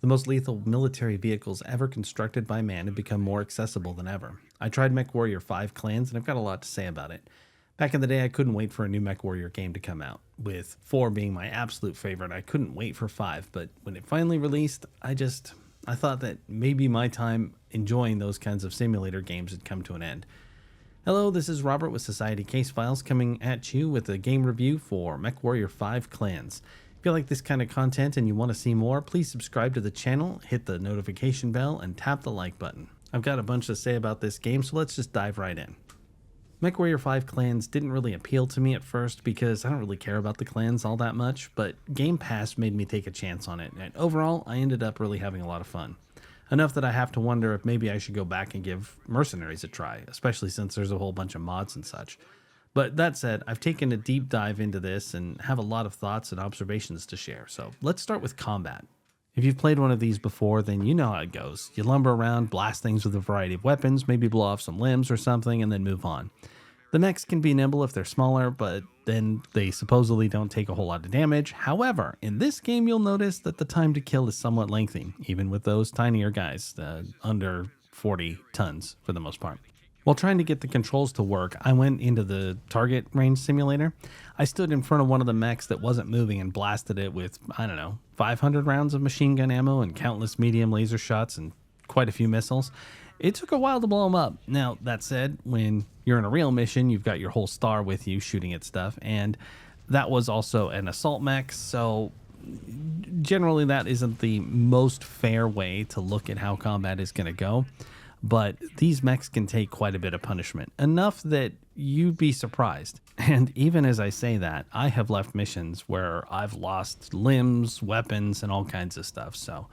The most lethal military vehicles ever constructed by man have become more accessible than ever. I tried Mechwarrior 5 Clans and I've got a lot to say about it. Back in the day, I couldn't wait for a new Mechwarrior game to come out. With 4 being my absolute favorite, I couldn't wait for 5, but when it finally released, I thought that maybe my time enjoying those kinds of simulator games had come to an end. Hello, this is Robert with Society Case Files coming at you with a game review for Mechwarrior 5 Clans. If you like this kind of content and you want to see more, please subscribe to the channel, hit the notification bell, and tap the like button. I've got a bunch to say about this game, so let's just dive right in. Mechwarrior 5 Clans didn't really appeal to me at first because I don't really care about the clans all that much, but Game Pass made me take a chance on it, and overall, I ended up really having a lot of fun. Enough that I have to wonder if maybe I should go back and give Mercenaries a try, especially since there's a whole bunch of mods and such. But that said, I've taken a deep dive into this and have a lot of thoughts and observations to share, so let's start with combat. If you've played one of these before, then you know how it goes. You lumber around, blast things with a variety of weapons, maybe blow off some limbs or something, and then move on. The mechs can be nimble if they're smaller, but then they supposedly don't take a whole lot of damage. However, in this game, you'll notice that the time to kill is somewhat lengthy, even with those tinier guys, under 40 tons for the most part. While trying to get the controls to work, I went into the target range simulator. I stood in front of one of the mechs that wasn't moving and blasted it with, 500 rounds of machine gun ammo and countless medium laser shots and quite a few missiles. It took a while to blow them up. Now, that said, when you're in a real mission, you've got your whole star with you shooting at stuff, and that was also an assault mech, so generally that isn't the most fair way to look at how combat is going to go. But these mechs can take quite a bit of punishment, enough that you'd be surprised. And even as I say that, I have left missions where I've lost limbs, weapons, and all kinds of stuff, so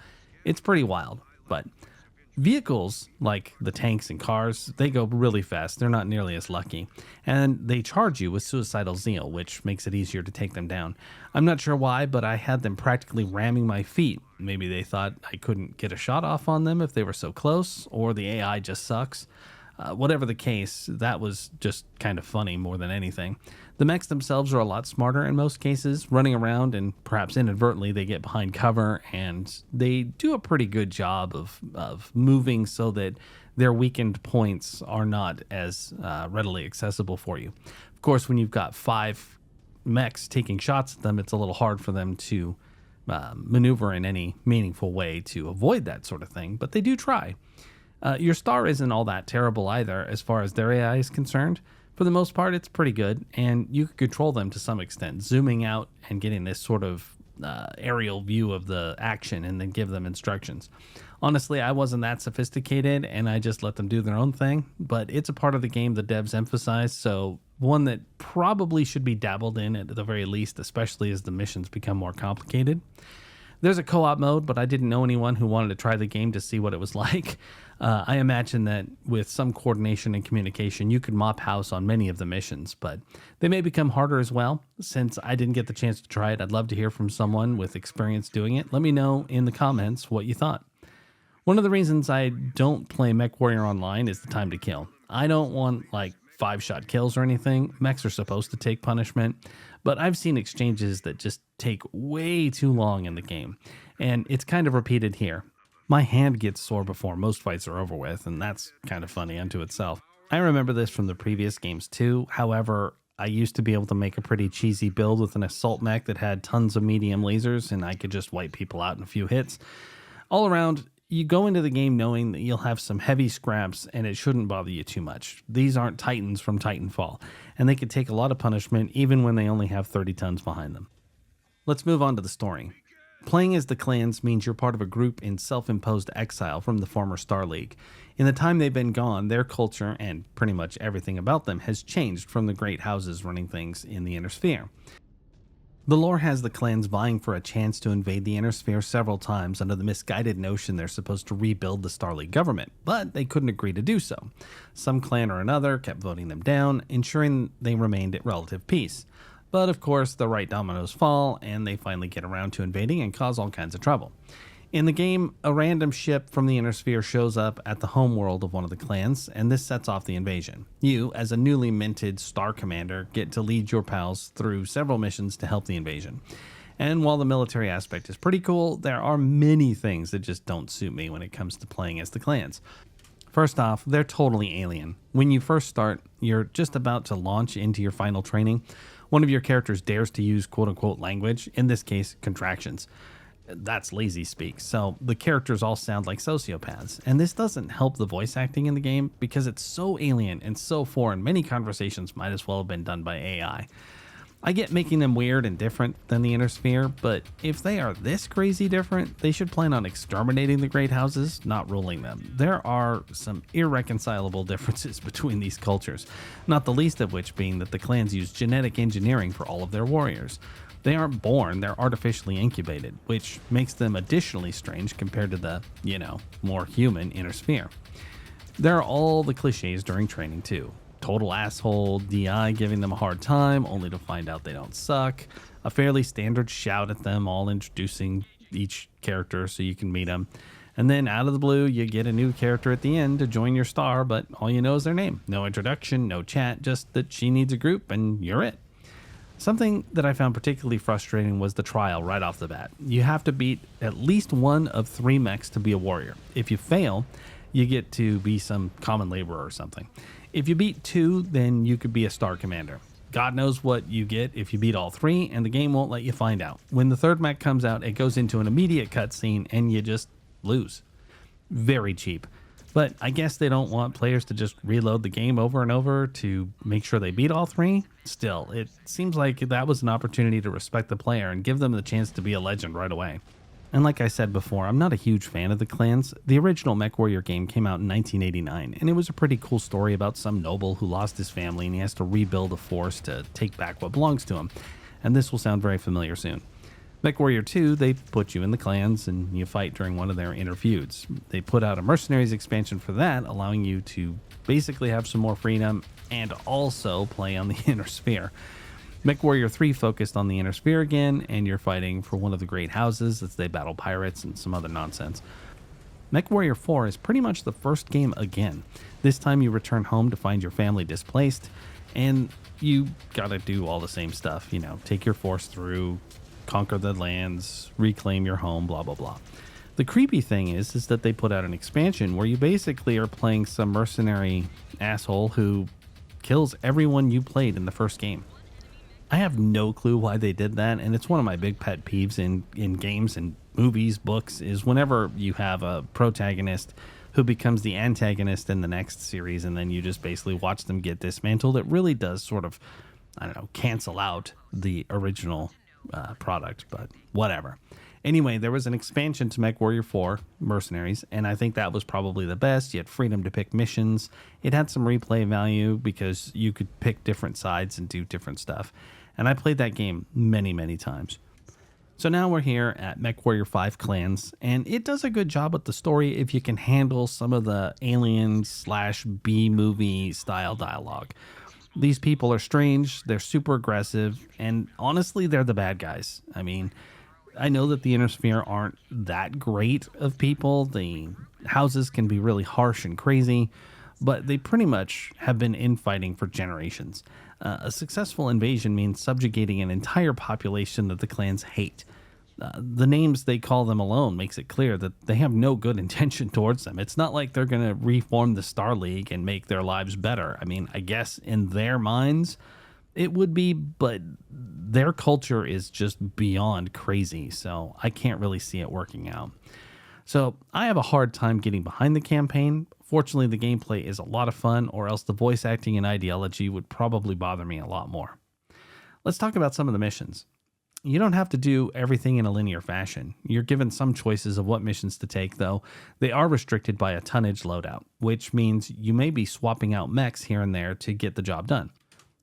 it's pretty wild. But vehicles, like the tanks and cars, they go really fast. They're not nearly as lucky. And they charge you with suicidal zeal, which makes it easier to take them down. I'm not sure why, but I had them practically ramming my feet. Maybe they thought I couldn't get a shot off on them if they were so close, or the AI just sucks. Whatever the case, that was just kind of funny more than anything. The mechs themselves are a lot smarter in most cases, running around, and perhaps inadvertently they get behind cover, and they do a pretty good job of moving so that their weakened points are not as readily accessible for you. Of course, when you've got 5 mechs taking shots at them, it's a little hard for them to maneuver in any meaningful way to avoid that sort of thing, but they do try. Your star isn't all that terrible either as far as their AI is concerned. For the most part, it's pretty good, and you can control them to some extent, zooming out and getting this sort of aerial view of the action and then give them instructions. Honestly, I wasn't that sophisticated, and I just let them do their own thing, but it's a part of the game the devs emphasize, so one that probably should be dabbled in at the very least, especially as the missions become more complicated. There's a co-op mode, but I didn't know anyone who wanted to try the game to see what it was like. I imagine that with some coordination and communication, you could mop house on many of the missions, but they may become harder as well. Since I didn't get the chance to try it, I'd love to hear from someone with experience doing it. Let me know in the comments what you thought. One of the reasons I don't play Mechwarrior Online is the time to kill. I don't want, 5-shot kills or anything. Mechs are supposed to take punishment, but I've seen exchanges that just take way too long in the game, and it's kind of repeated here. My hand gets sore before most fights are over with, and that's kind of funny unto itself. I remember this from the previous games too. However, I used to be able to make a pretty cheesy build with an assault mech that had tons of medium lasers, and I could just wipe people out in a few hits. All around, you go into the game knowing that you'll have some heavy scraps, and it shouldn't bother you too much. These aren't Titans from Titanfall, and they could take a lot of punishment even when they only have 30 tons behind them. Let's move on to the story. Playing as the clans means you're part of a group in self-imposed exile from the former Star League. In the time they've been gone, their culture, and pretty much everything about them, has changed from the great houses running things in the Inner Sphere. The lore has the clans vying for a chance to invade the Inner Sphere several times under the misguided notion they're supposed to rebuild the Star League government, but they couldn't agree to do so. Some clan or another kept voting them down, ensuring they remained at relative peace. But of course, the right dominoes fall, and they finally get around to invading and cause all kinds of trouble. In the game, a random ship from the Inner Sphere shows up at the homeworld of one of the clans, and this sets off the invasion. You, as a newly minted Star Commander, get to lead your pals through several missions to help the invasion. And while the military aspect is pretty cool, there are many things that just don't suit me when it comes to playing as the clans. First off, they're totally alien. When you first start, you're just about to launch into your final training. One of your characters dares to use quote-unquote language, in this case, contractions. That's lazy speak, so the characters all sound like sociopaths. And this doesn't help the voice acting in the game because it's so alien and so foreign, many conversations might as well have been done by AI. I get making them weird and different than the Inner Sphere, but if they are this crazy different, they should plan on exterminating the Great Houses, not ruling them. There are some irreconcilable differences between these cultures, not the least of which being that the clans use genetic engineering for all of their warriors. They aren't born, they're artificially incubated, which makes them additionally strange compared to the, more human Inner Sphere. There are all the cliches during training too. Total asshole, DI giving them a hard time, only to find out they don't suck. A fairly standard shout at them, all introducing each character so you can meet them. And then out of the blue, you get a new character at the end to join your star, but all you know is their name. No introduction, no chat, just that she needs a group and you're it. Something that I found particularly frustrating was the trial right off the bat. You have to beat at least one of 3 mechs to be a warrior. If you fail, you get to be some common laborer or something. If you beat 2, then you could be a star commander. God knows what you get if you beat all 3, and the game won't let you find out. When the 3rd mech comes out, it goes into an immediate cutscene, and you just lose. Very cheap. But I guess they don't want players to just reload the game over and over to make sure they beat all 3. Still, it seems like that was an opportunity to respect the player and give them the chance to be a legend right away. And like I said before, I'm not a huge fan of the clans. The original Mechwarrior game came out in 1989, and it was a pretty cool story about some noble who lost his family and he has to rebuild a force to take back what belongs to him. And this will sound very familiar soon. Mechwarrior 2, they put you in the clans and you fight during one of their inner feuds. They put out a Mercenaries expansion for that, allowing you to basically have some more freedom and also play on the Inner Sphere. Mechwarrior 3 focused on the Inner Sphere again, and you're fighting for one of the Great Houses as they battle pirates and some other nonsense. Mechwarrior 4 is pretty much the first game again. This time you return home to find your family displaced, and you gotta do all the same stuff, take your force through, conquer the lands, reclaim your home, blah, blah, blah. The creepy thing is that they put out an expansion where you basically are playing some mercenary asshole who kills everyone you played in the first game. I have no clue why they did that, and it's one of my big pet peeves in games and movies, books, is whenever you have a protagonist who becomes the antagonist in the next series, and then you just basically watch them get dismantled. It really does sort of, cancel out the original product, but whatever. Anyway, there was an expansion to Mechwarrior 4, Mercenaries, and I think that was probably the best. You had freedom to pick missions. It had some replay value because you could pick different sides and do different stuff. And I played that game many, many times. So now we're here at Mechwarrior 5 Clans, and it does a good job with the story if you can handle some of the alien/B-movie style dialogue. These people are strange, they're super aggressive, and honestly, they're the bad guys. I mean, I know that the Inner Sphere aren't that great of people. The houses can be really harsh and crazy, but they pretty much have been infighting for generations. A successful invasion means subjugating an entire population that the clans hate. The names they call them alone makes it clear that they have no good intention towards them. It's not like they're going to reform the Star League and make their lives better. I mean, I guess in their minds it would be, but their culture is just beyond crazy, so I can't really see it working out. So I have a hard time getting behind the campaign. Fortunately, the gameplay is a lot of fun, or else the voice acting and ideology would probably bother me a lot more. Let's talk about some of the missions. You don't have to do everything in a linear fashion. You're given some choices of what missions to take, though they are restricted by a tonnage loadout, which means you may be swapping out mechs here and there to get the job done.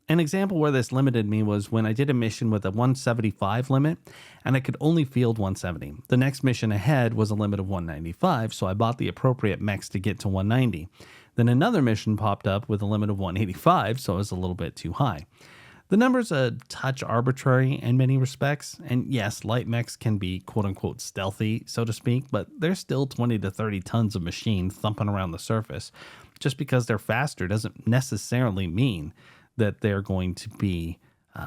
An example where this limited me was when I did a mission with a 175 limit, and I could only field 170. The next mission ahead was a limit of 195, so I bought the appropriate mechs to get to 190. Then another mission popped up with a limit of 185, so it was a little bit too high. The number's a touch arbitrary in many respects, and yes, light mechs can be quote-unquote stealthy, so to speak, but there's still 20 to 30 tons of machine thumping around the surface. Just because they're faster doesn't necessarily mean that they're going to be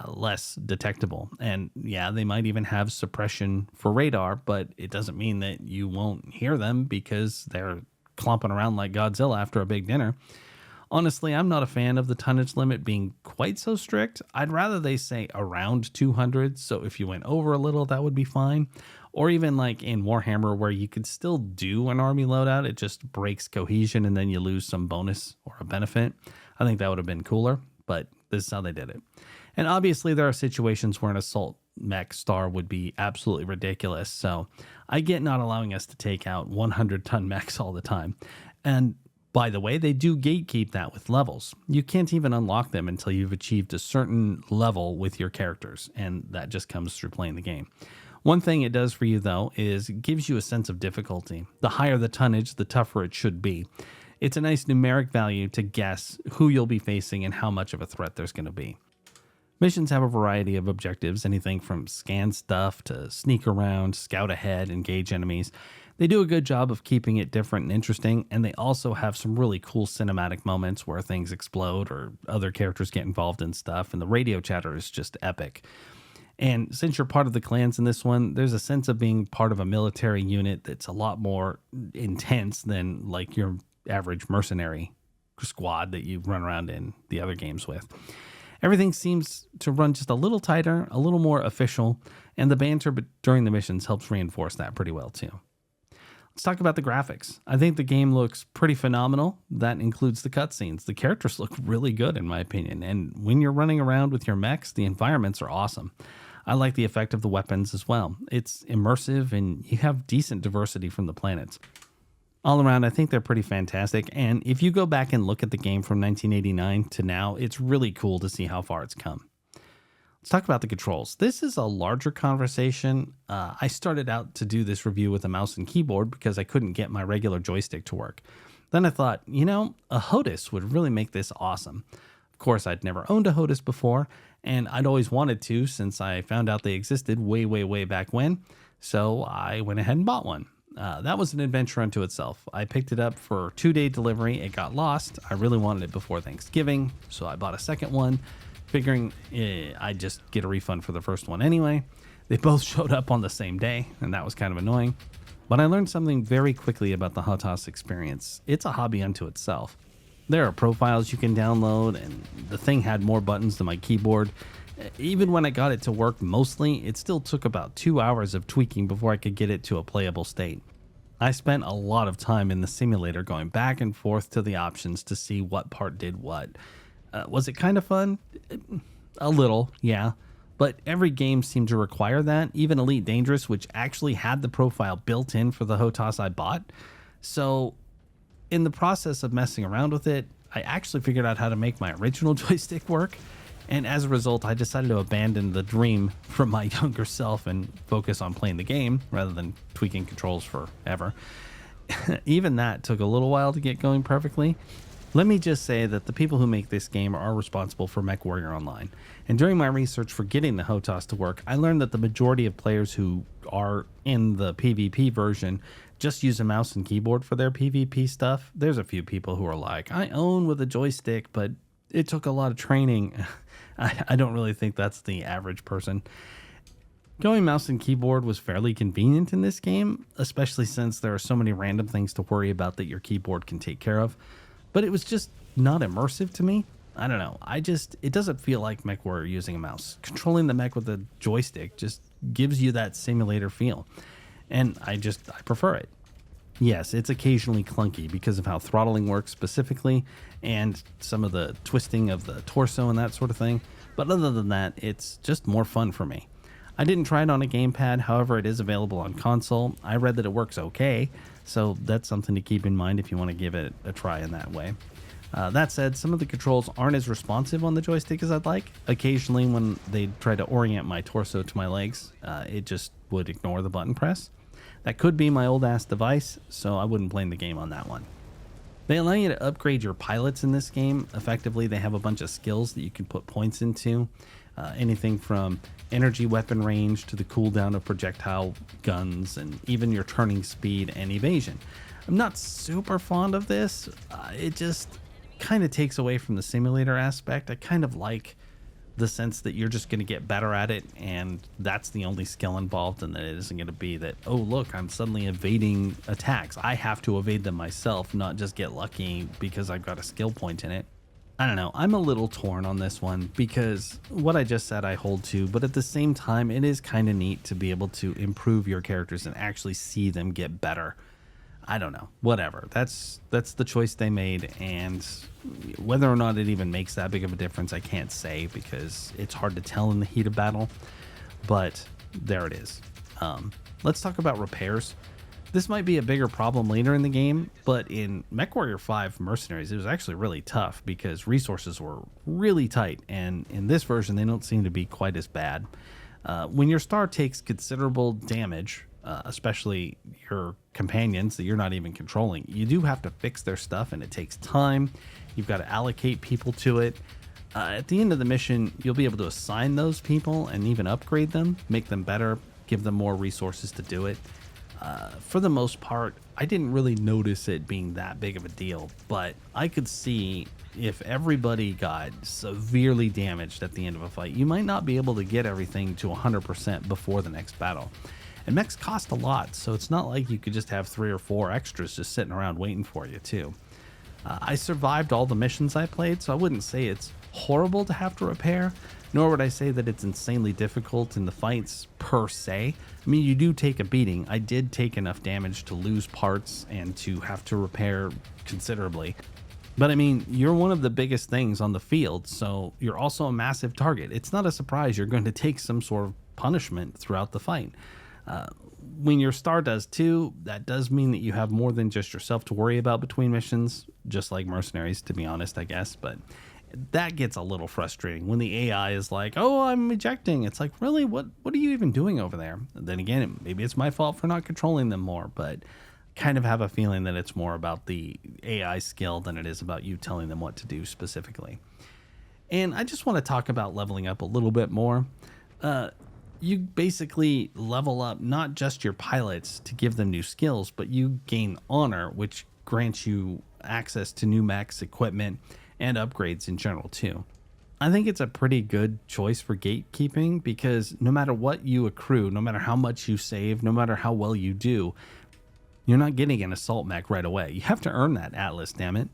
less detectable. And yeah, they might even have suppression for radar, but it doesn't mean that you won't hear them because they're clomping around like Godzilla after a big dinner. Honestly, I'm not a fan of the tonnage limit being quite so strict. I'd rather they say around 200, so if you went over a little, that would be fine. Or even like in Warhammer, where you could still do an army loadout, it just breaks cohesion and then you lose some bonus or a benefit. I think that would have been cooler, but this is how they did it. And obviously, there are situations where an assault mech star would be absolutely ridiculous, so I get not allowing us to take out 100-ton mechs all the time. And by the way, they do gatekeep that with levels. You can't even unlock them until you've achieved a certain level with your characters, and that just comes through playing the game. One thing it does for you, though, is it gives you a sense of difficulty. The higher the tonnage, the tougher it should be. It's a nice numeric value to guess who you'll be facing and how much of a threat there's going to be. Missions have a variety of objectives, anything from scan stuff to sneak around, scout ahead, engage enemies. They do a good job of keeping it different and interesting, and they also have some really cool cinematic moments where things explode or other characters get involved in stuff, and the radio chatter is just epic. And since you're part of the clans in this one, there's a sense of being part of a military unit that's a lot more intense than like your average mercenary squad that you run around in the other games with. Everything seems to run just a little tighter, a little more official, and the banter during the missions helps reinforce that pretty well too. Let's talk about the graphics. I think the game looks pretty phenomenal. That includes the cutscenes. The characters look really good in my opinion, and when you're running around with your mechs, the environments are awesome. I like the effect of the weapons as well. It's immersive and you have decent diversity from the planets. All around, I think they're pretty fantastic, and if you go back and look at the game from 1989 to now, it's really cool to see how far it's come. Let's talk about the controls. This is a larger conversation. I started out to do this review with a mouse and keyboard because I couldn't get my regular joystick to work. Then I thought, a HOTAS would really make this awesome. Of course, I'd never owned a HOTAS before, and I'd always wanted to since I found out they existed way, way, way back when, so I went ahead and bought one. That was an adventure unto itself. I picked it up for a 2-day delivery. It got lost. I really wanted it before Thanksgiving, so I bought a second one, figuring I'd just get a refund for the first one anyway. They both showed up on the same day, and that was kind of annoying. But I learned something very quickly about the HOTAS experience. It's a hobby unto itself. There are profiles you can download, and the thing had more buttons than my keyboard. Even when I got it to work mostly, it still took about 2 hours of tweaking before I could get it to a playable state. I spent a lot of time in the simulator going back and forth to the options to see what part did what. Was it kind of fun? A little, yeah. But every game seemed to require that, even Elite Dangerous, which actually had the profile built in for the HOTAS I bought. So in the process of messing around with it, I actually figured out how to make my original joystick work. And as a result, I decided to abandon the dream from my younger self and focus on playing the game rather than tweaking controls forever. Even that took a little while to get going perfectly. Let me just say that the people who make this game are responsible for Mechwarrior Online. And during my research for getting the HOTAS to work, I learned that the majority of players who are in the PvP version just use a mouse and keyboard for their PvP stuff. There's a few people who are like, I own with a joystick, but it took a lot of training. I don't really think that's the average person. Going mouse and keyboard was fairly convenient in this game, especially since there are so many random things to worry about that your keyboard can take care of. But it was just not immersive to me. I don't know. It doesn't feel like Mechwarrior using a mouse. Controlling the mech with a joystick just gives you that simulator feel. And I prefer it. Yes, it's occasionally clunky because of how throttling works specifically and some of the twisting of the torso and that sort of thing. But other than that, it's just more fun for me. I didn't try it on a gamepad, however, it is available on console. I read that it works okay, so that's something to keep in mind if you want to give it a try in that way. That said, some of the controls aren't as responsive on the joystick as I'd like. Occasionally, when they try to orient my torso to my legs, it just would ignore the button press. That could be my old ass device, so I wouldn't blame the game on that one. They allow you to upgrade your pilots in this game. Effectively, they have a bunch of skills that you can put points into. Anything from energy weapon range to the cooldown of projectile guns and even your turning speed and evasion. I'm not super fond of this. It just kind of takes away from the simulator aspect. I kind of like the sense that you're just going to get better at it, and that's the only skill involved, and that it isn't going to be that, oh look, I'm suddenly evading attacks. I have to evade them myself, not just get lucky because I've got a skill point in it. I don't know. I'm a little torn on this one because what I just said I hold to, but at the same time, it is kind of neat to be able to improve your characters and actually see them get better. I don't know. Whatever. That's the choice they made, and whether or not it even makes that big of a difference, I can't say because it's hard to tell in the heat of battle. But there it is. Let's talk about repairs. This might be a bigger problem later in the game, but in Mechwarrior 5 Mercenaries, it was actually really tough because resources were really tight, and in this version, they don't seem to be quite as bad. When your star takes considerable damage, especially your companions that you're not even controlling, you do have to fix their stuff, and it takes time. You've got to allocate people to it. At the end of the mission, you'll be able to assign those people and even upgrade them, make them better, give them more resources to do it. For the most part, I didn't really notice it being that big of a deal, but I could see if everybody got severely damaged at the end of a fight, you might not be able to get everything to 100% before the next battle. And mechs cost a lot, so it's not like you could just have 3 or 4 extras just sitting around waiting for you too. I survived all the missions I played, so I wouldn't say it's horrible to have to repair, nor would I say that it's insanely difficult in the fights per se. I mean, you do take a beating. I did take enough damage to lose parts and to have to repair considerably. But I mean, you're one of the biggest things on the field, so you're also a massive target. It's not a surprise you're going to take some sort of punishment throughout the fight. When your star does too, that does mean that you have more than just yourself to worry about between missions, just like Mercenaries, to be honest, I guess. But that gets a little frustrating when the AI is like, oh, I'm ejecting. It's like, really? What are you even doing over there? And then again, maybe it's my fault for not controlling them more, but kind of have a feeling that it's more about the AI skill than it is about you telling them what to do specifically. And I just want to talk about leveling up a little bit more. You basically level up not just your pilots to give them new skills, but you gain honor, which grants you access to new mechs, equipment, and upgrades in general too. I think it's a pretty good choice for gatekeeping because no matter what you accrue, no matter how much you save, no matter how well you do, you're not getting an assault mech right away. You have to earn that Atlas, damn it.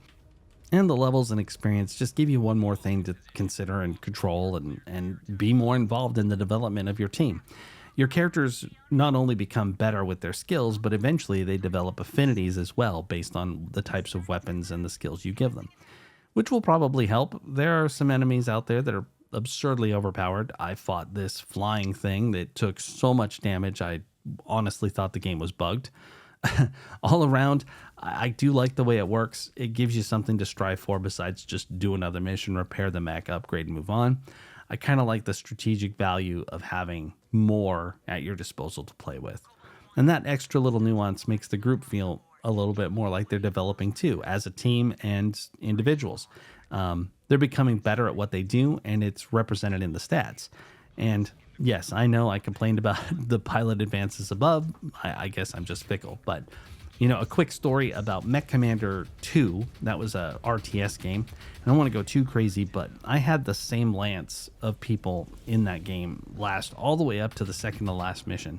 And the levels and experience just give you one more thing to consider and control and be more involved in the development of your team. Your characters not only become better with their skills, but eventually they develop affinities as well based on the types of weapons and the skills you give them, which will probably help. There are some enemies out there that are absurdly overpowered. I fought this flying thing that took so much damage, I honestly thought the game was bugged. All around, I do like the way it works. It gives you something to strive for besides just do another mission, repair the mech, upgrade, and move on. I kind of like the strategic value of having more at your disposal to play with. And that extra little nuance makes the group feel a little bit more like they're developing too, as a team and individuals. They're becoming better at what they do, and it's represented in the stats. And yes, I know I complained about the pilot advances above. I guess I'm just fickle. But, you know, a quick story about Mech Commander 2. That was a RTS game. I don't want to go too crazy, but I had the same lance of people in that game last all the way up to the second to last mission.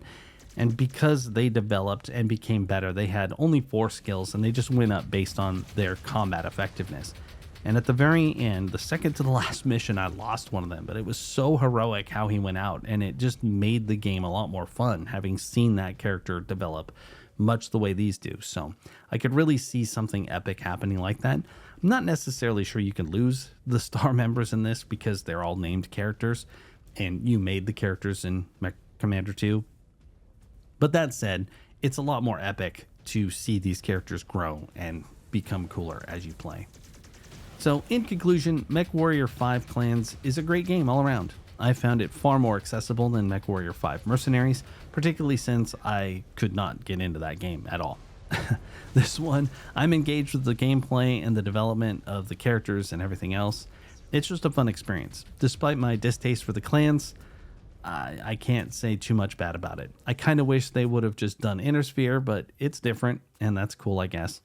And because they developed and became better, they had only 4 skills, and they just went up based on their combat effectiveness. And at the very end, the second to the last mission, I lost one of them, but it was so heroic how he went out, and it just made the game a lot more fun, having seen that character develop much the way these do. So I could really see something epic happening like that. I'm not necessarily sure you can lose the star members in this because they're all named characters, and you made the characters in Mech Commander 2. But that said, it's a lot more epic to see these characters grow and become cooler as you play. So, in conclusion, Mechwarrior 5 Clans is a great game all around. I found it far more accessible than Mechwarrior 5 Mercenaries, particularly since I could not get into that game at all. This one, I'm engaged with the gameplay and the development of the characters and everything else. It's just a fun experience. Despite my distaste for the clans, I can't say too much bad about it. I kind of wish they would have just done Innersphere, but it's different, and that's cool, I guess.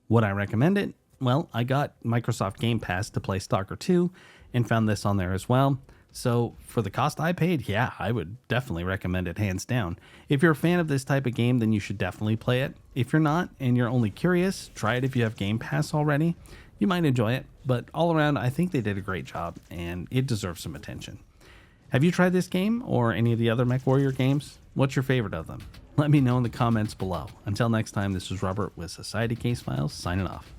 Would I recommend it? Well, I got Microsoft Game Pass to play Stalker 2 and found this on there as well. So for the cost I paid, yeah, I would definitely recommend it hands down. If you're a fan of this type of game, then you should definitely play it. If you're not and you're only curious, try it if you have Game Pass already. You might enjoy it, but all around, I think they did a great job and it deserves some attention. Have you tried this game or any of the other Mechwarrior games? What's your favorite of them? Let me know in the comments below. Until next time, this is Robert with Society Case Files signing off.